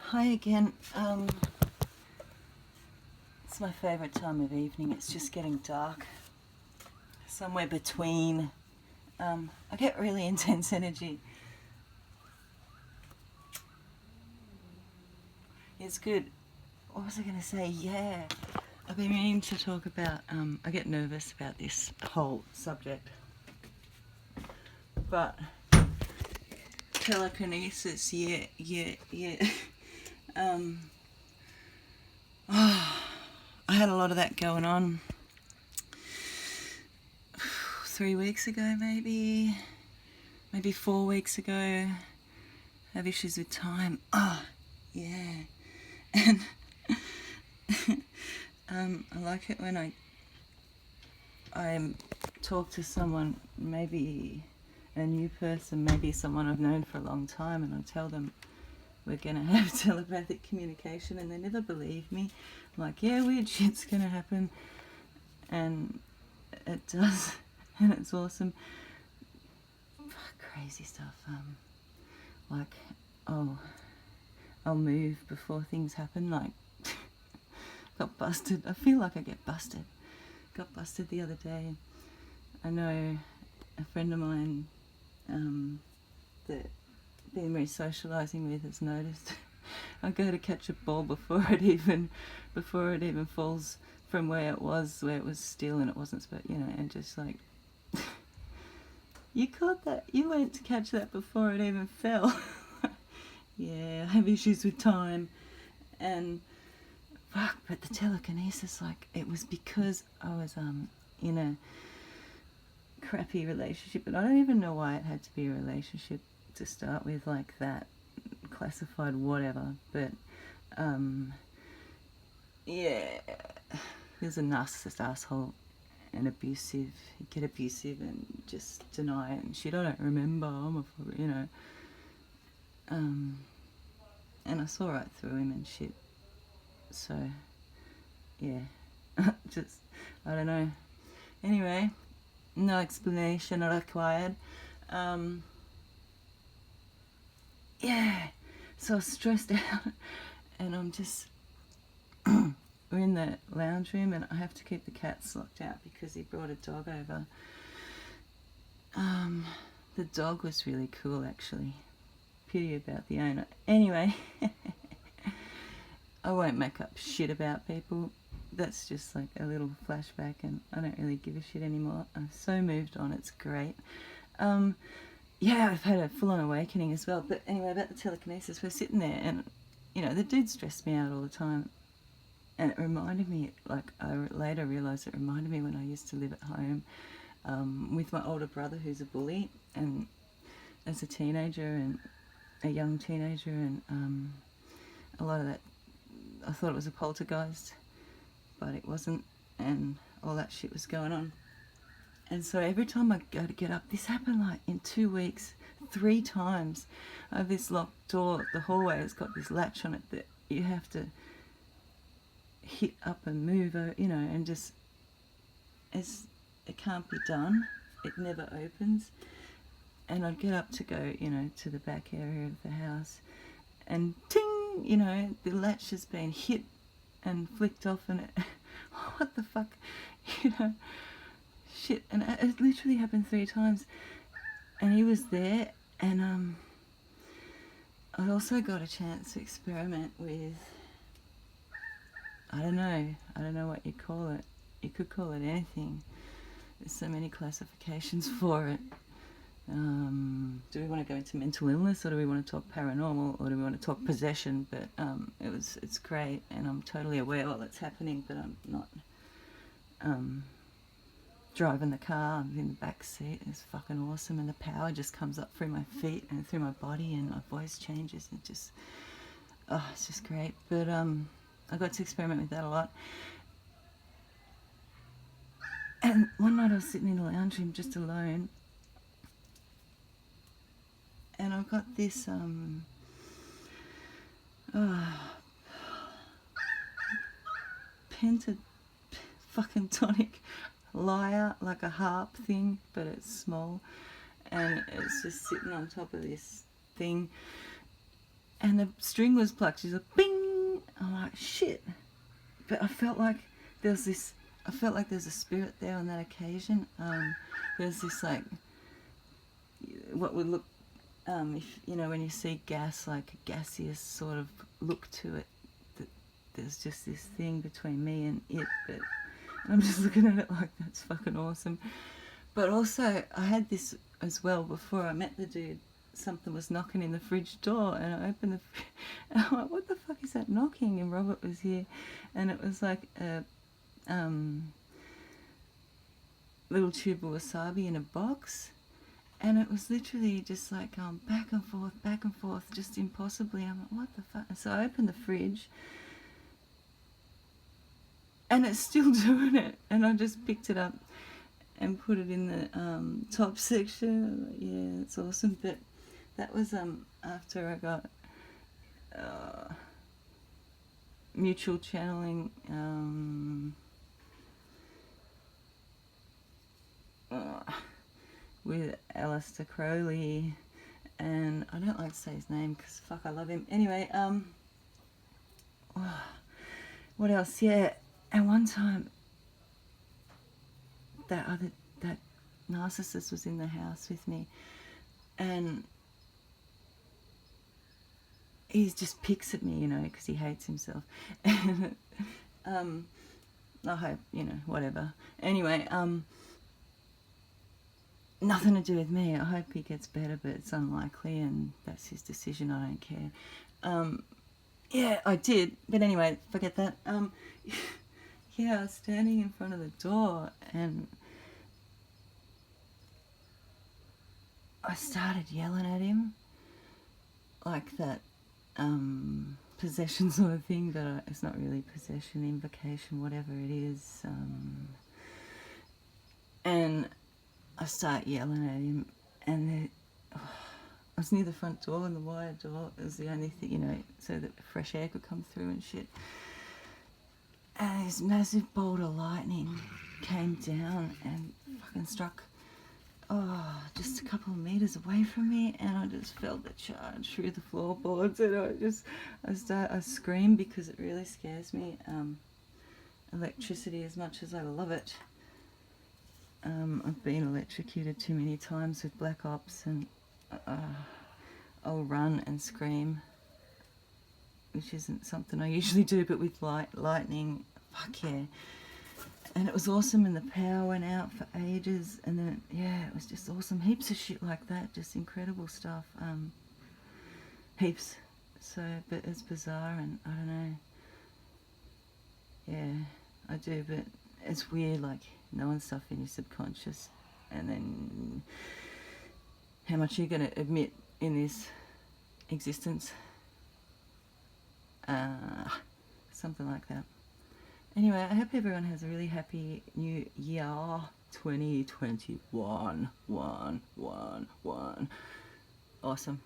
Hi again. It's my favourite time of evening. It's just getting dark. Somewhere between. I get really intense energy. It's good. What was I going to say? Yeah. I've been meaning to talk about. I get nervous about this whole subject. But telekinesis, yeah. I had a lot of that going on 3 weeks ago, maybe 4 weeks ago. Have issues with time. Yeah. And I like it when I talk to someone, maybe a new person, maybe someone I've known for a long time, and I tell them we're going to have telepathic communication, and they never believe me. I'm like, yeah, weird shit's going to happen. And it does, and it's awesome. Crazy stuff. Like, I'll move before things happen. Like, got busted. I feel like I get busted. Got busted the other day. I know a friend of mine that been re-socialising with has noticed. I go to catch a ball before it even falls from where it was still and it wasn't, but and just like, you caught that? You went to catch that before it even fell. Yeah, I have issues with time, and fuck. But the telekinesis, like, it was because I was in a crappy relationship, but I don't even know why it had to be a relationship to start with, like that, classified whatever. But yeah, he was a narcissist asshole and abusive. He'd get abusive and just deny it and shit. I don't remember. And I saw right through him and shit. So yeah, just, I don't know. Anyway, no explanation required. Yeah, so I was stressed out, and I'm just we're in the lounge room, and I have to keep the cats locked out because he brought a dog over. The dog was really cool, actually. Pity about the owner. Anyway, I won't make up shit about people. That's just like a little flashback, and I don't really give a shit anymore. I'm so moved on. It's great. Yeah, I've had a full-on awakening as well. But anyway, about the telekinesis, we're sitting there, and the dude stressed me out all the time. And it reminded me, like, I later realised it reminded me when I used to live at home with my older brother, who's a bully, and as a teenager and a young teenager, and a lot of that, I thought it was a poltergeist, but it wasn't, and all that shit was going on. And so every time I go to get up, this happened like in 2 weeks, 3 times. I have this locked door. The hallway has got this latch on it that you have to hit up and move, and just, it can't be done. It never opens. And I'd get up to go, to the back area of the house, and ting, the latch has been hit and flicked off, and it, what the fuck, shit. And it literally happened 3 times, and he was there. And I also got a chance to experiment with, I don't know what you call it. You could call it anything. There's so many classifications for it. Do we want to go into mental illness, or do we want to talk paranormal, or do we want to talk possession? But it's great, and I'm totally aware while it's happening, but I'm not driving the car. I'm in the back seat. It's fucking awesome, and the power just comes up through my feet and through my body, and my voice changes, and just, it's just great. But I got to experiment with that a lot. And one night I was sitting in the lounge room just alone, and I've got this pentatonic lyre, like a harp thing, but it's small, and it's just sitting on top of this thing, and the string was plucked. She's like, bing! I'm like, shit. But I felt like there's a spirit there on that occasion. There's this like, what would look, if you know, when you see gas, like a gaseous sort of look to it, that there's just this thing between me and it. But I'm just looking at it like, that's fucking awesome. But also, I had this as well before I met the dude. Something was knocking in the fridge door, and I opened the fridge, and I'm like, what the fuck is that knocking? And Robert was here, and it was like a little tube of wasabi in a box, and it was literally just like going back and forth, just impossibly. I'm like, what the fuck? And so I opened the fridge, and it's still doing it, and I just picked it up and put it in the top section. Yeah, it's awesome. But that was after I got mutual channeling with Aleister Crowley, and I don't like to say his name because fuck, I love him. Anyway, what else? Yeah, and one time that narcissist was in the house with me, and he just picks at me, you know, because he hates himself. And I hope, you know, whatever. Anyway, nothing to do with me. I hope he gets better, but it's unlikely, and that's his decision. I don't care. Yeah, I did, but anyway, forget that. Yeah, I was standing in front of the door, and I started yelling at him, like that possession sort of thing, but it's not really possession, invocation, whatever it is. And I start yelling at him, and I was near the front door, and the wire door was the only thing, you know, so that fresh air could come through and shit. And this massive bolt of lightning came down and fucking struck just a couple of meters away from me, and I just felt the charge through the floorboards, and I scream because it really scares me. Electricity, as much as I love it, I've been electrocuted too many times with black ops, and I'll run and scream, which isn't something I usually do, but with lightning, fuck yeah. And it was awesome, and the power went out for ages, and then, yeah, it was just awesome. Heaps of shit like that, just incredible stuff. Heaps. So, but it's bizarre, and I don't know. Yeah, I do, but it's weird, like, knowing stuff in your subconscious, and then how much you're going to admit in this existence. Something like that. Anyway, I hope everyone has a really happy new year, 2021. Awesome.